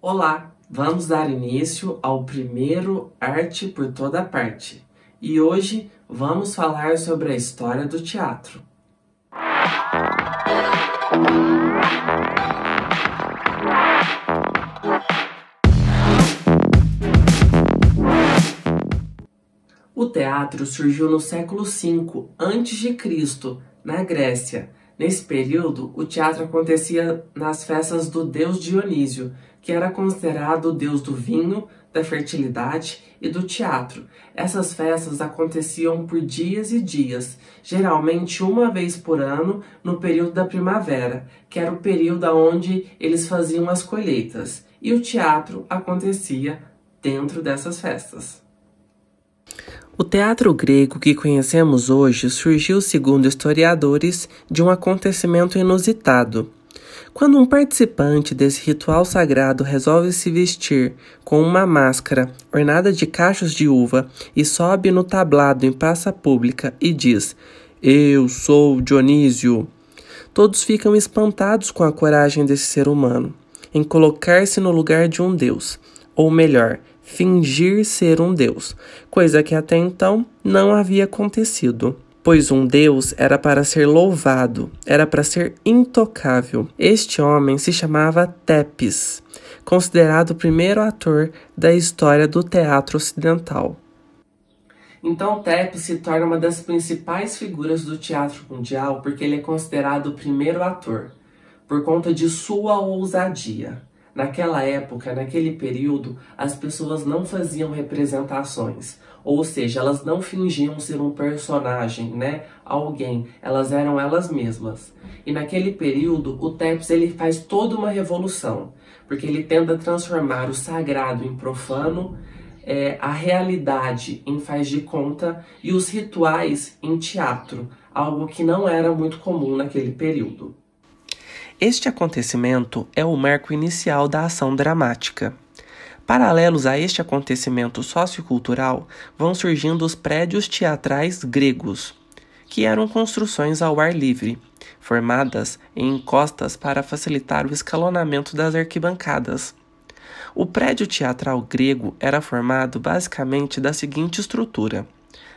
Olá, vamos dar início ao primeiro Arte por Toda Parte. E hoje vamos falar sobre a história do teatro. O teatro surgiu no século V a.C., na Grécia. Nesse período, o teatro acontecia nas festas do deus Dionísio, que era considerado o deus do vinho, da fertilidade e do teatro. Essas festas aconteciam por dias e dias, geralmente uma vez por ano, no período da primavera, que era o período onde eles faziam as colheitas, e o teatro acontecia dentro dessas festas. O teatro grego que conhecemos hoje surgiu, segundo historiadores, de um acontecimento inusitado. Quando um participante desse ritual sagrado resolve se vestir com uma máscara ornada de cachos de uva e sobe no tablado em praça pública e diz: "Eu sou Dionísio", todos ficam espantados com a coragem desse ser humano em colocar-se no lugar de um deus, ou melhor, fingir ser um deus, coisa que até então não havia acontecido. Pois um deus era para ser louvado, era para ser intocável. Este homem se chamava Tepes, considerado o primeiro ator da história do teatro ocidental. Então Tepes se torna uma das principais figuras do teatro mundial porque ele é considerado o primeiro ator, por conta de sua ousadia. Naquela época, naquele período, as pessoas não faziam representações, ou seja, elas não fingiam ser um personagem, alguém, elas eram elas mesmas. E naquele período, o Tepes ele faz toda uma revolução, porque ele tenta transformar o sagrado em profano, a realidade em faz de conta e os rituais em teatro, algo que não era muito comum naquele período. Este acontecimento é o marco inicial da ação dramática. Paralelos a este acontecimento sociocultural, vão surgindo os prédios teatrais gregos, que eram construções ao ar livre, formadas em encostas para facilitar o escalonamento das arquibancadas. O prédio teatral grego era formado basicamente da seguinte estrutura: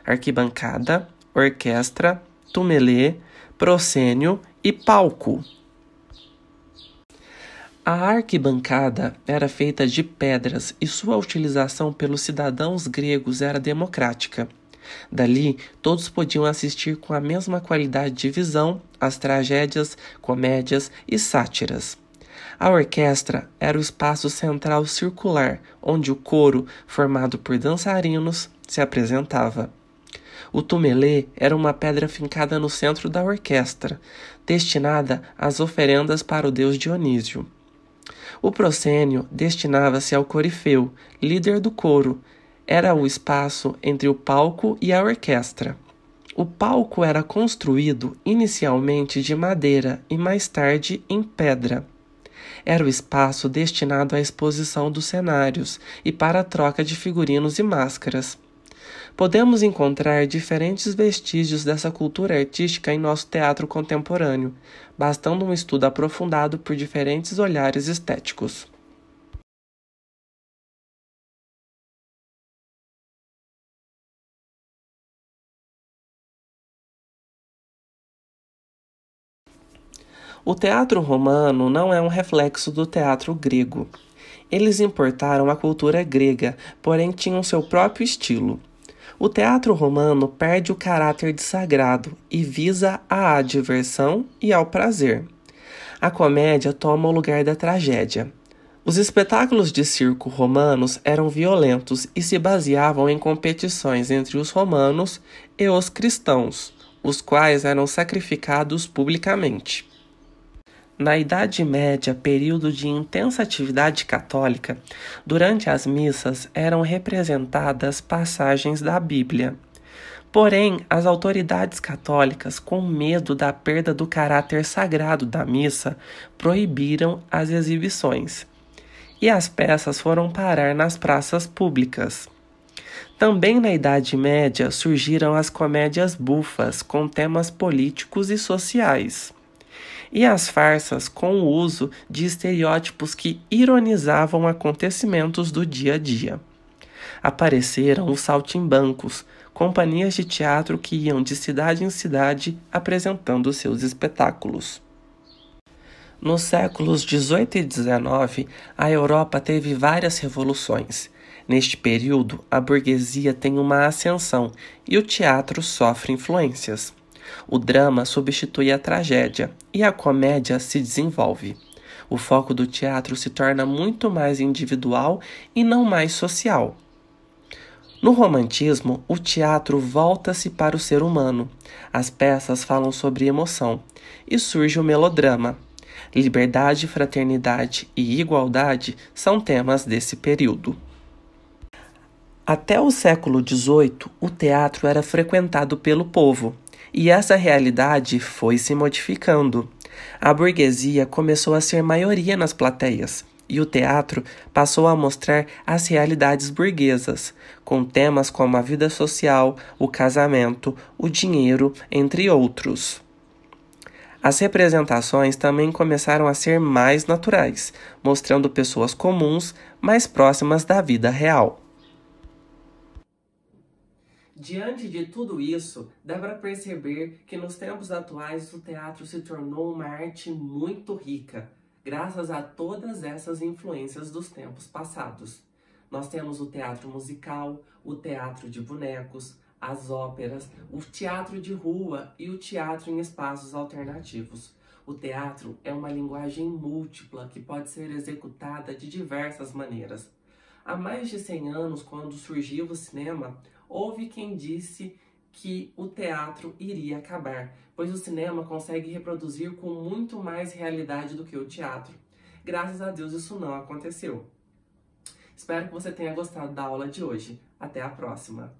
arquibancada, orquestra, tumelê, proscênio e palco. A arquibancada era feita de pedras e sua utilização pelos cidadãos gregos era democrática. Dali, todos podiam assistir com a mesma qualidade de visão às tragédias, comédias e sátiras. A orquestra era o espaço central circular, onde o coro, formado por dançarinos, se apresentava. O tumelê era uma pedra fincada no centro da orquestra, destinada às oferendas para o deus Dionísio. O proscênio destinava-se ao corifeu, líder do coro. Era o espaço entre o palco e a orquestra. O palco era construído inicialmente de madeira e mais tarde em pedra. Era o espaço destinado à exposição dos cenários e para a troca de figurinos e máscaras. Podemos encontrar diferentes vestígios dessa cultura artística em nosso teatro contemporâneo, bastando um estudo aprofundado por diferentes olhares estéticos. O teatro romano não é um reflexo do teatro grego. Eles importaram a cultura grega, porém tinham seu próprio estilo. O teatro romano perde o caráter de sagrado e visa à diversão e ao prazer. A comédia toma o lugar da tragédia. Os espetáculos de circo romanos eram violentos e se baseavam em competições entre os romanos e os cristãos, os quais eram sacrificados publicamente. Na Idade Média, período de intensa atividade católica, durante as missas eram representadas passagens da Bíblia. Porém, as autoridades católicas, com medo da perda do caráter sagrado da missa, proibiram as exibições. E as peças foram parar nas praças públicas. Também na Idade Média surgiram as comédias bufas, com temas políticos e sociais. e as farsas com o uso de estereótipos que ironizavam acontecimentos do dia a dia. Apareceram os saltimbancos, companhias de teatro que iam de cidade em cidade apresentando seus espetáculos. Nos séculos XVIII e XIX, a Europa teve várias revoluções. Neste período, a burguesia tem uma ascensão e o teatro sofre influências. O drama substitui a tragédia e a comédia se desenvolve. O foco do teatro se torna muito mais individual e não mais social. No romantismo, o teatro volta-se para o ser humano. As peças falam sobre emoção e surge o melodrama. Liberdade, fraternidade e igualdade são temas desse período. Até o século XVIII, o teatro era frequentado pelo povo, e essa realidade foi se modificando. A burguesia começou a ser maioria nas plateias, e o teatro passou a mostrar as realidades burguesas, com temas como a vida social, o casamento, o dinheiro, entre outros. As representações também começaram a ser mais naturais, mostrando pessoas comuns mais próximas da vida real. Diante de tudo isso, dá para perceber que nos tempos atuais o teatro se tornou uma arte muito rica, graças a todas essas influências dos tempos passados. Nós temos o teatro musical, o teatro de bonecos, as óperas, o teatro de rua e o teatro em espaços alternativos. O teatro é uma linguagem múltipla que pode ser executada de diversas maneiras. Há mais de 100 anos, quando surgiu o cinema, houve quem disse que o teatro iria acabar, pois o cinema consegue reproduzir com muito mais realidade do que o teatro. Graças a Deus isso não aconteceu. Espero que você tenha gostado da aula de hoje. Até a próxima!